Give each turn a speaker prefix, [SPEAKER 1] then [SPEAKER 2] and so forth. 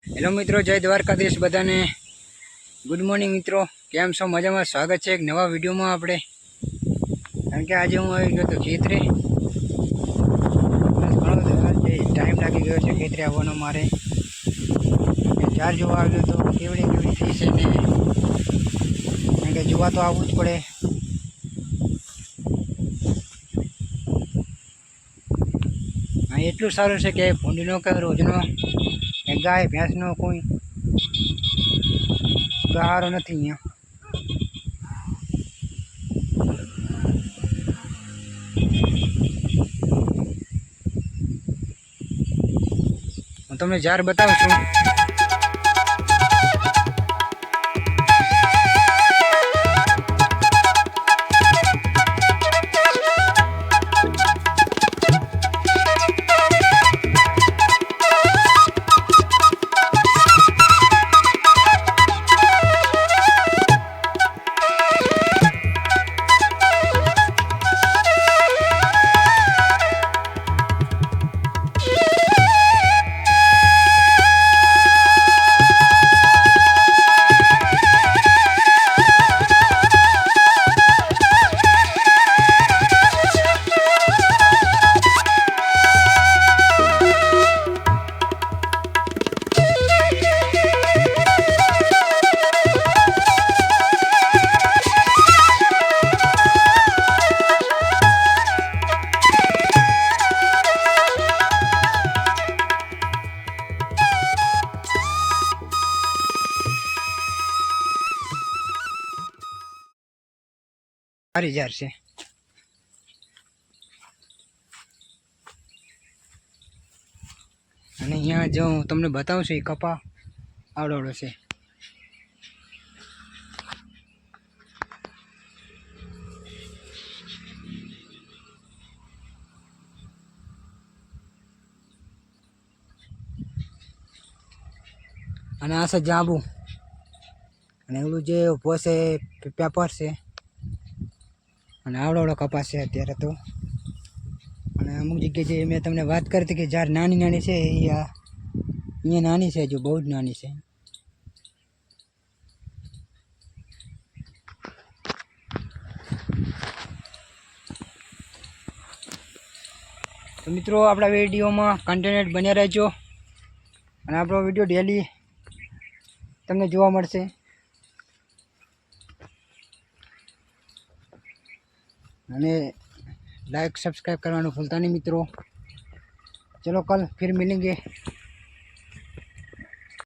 [SPEAKER 1] Hello મિત્રો, જય દ્વારકાધીશ બધાને. ગુડ મોર્નિંગ મિત્રો, કેમ છો? મજામાં? સ્વાગત છે એક નવા વિડીયોમાં આપણે. કારણ કે આજે હું આવી ગયો તો ખેતરે. ઘણો ટાઈમ લાગી ગયો છે ખેતરે આવવાનો મારે. ચાર જોવા આવ્યો તો કેવડી કેવડી ફી છે ને, કારણ કે જોવા તો આવવું જ પડે. હા, એટલું સારું છે કે ભૂંડીનો કે રોજનો કે ગાય ભેંસનો કોઈ સહારો નથી અહીંયા. હું તમને જાર બતાવું છું. સારી જાર છે. અને અહીંયા જો હું તમને બતાવું છું, એ કપા આવડો છે. અને આ છે જાંબુ. અને ઓલું જે ઊભો છે પેપર છે. અને આવડો કપાસ છે અત્યારે તો. અને અમુક જગ્યાએ જે મેં તમને વાત કરી હતી કે જાર નાની નાની છે, એ અહીંયા નાની છે, જો બહુ જ નાની છે. તો મિત્રો, આપણા વિડીયોમાં કન્ટેન્ટ બન્યા રહેજો. અને આપણો વિડીયો ડેલી તમને જોવા મળશે. અને लाइक सब्सक्राइब करवाना भूलता नहीं मित्रों. चलो कल फिर मिलेंगे.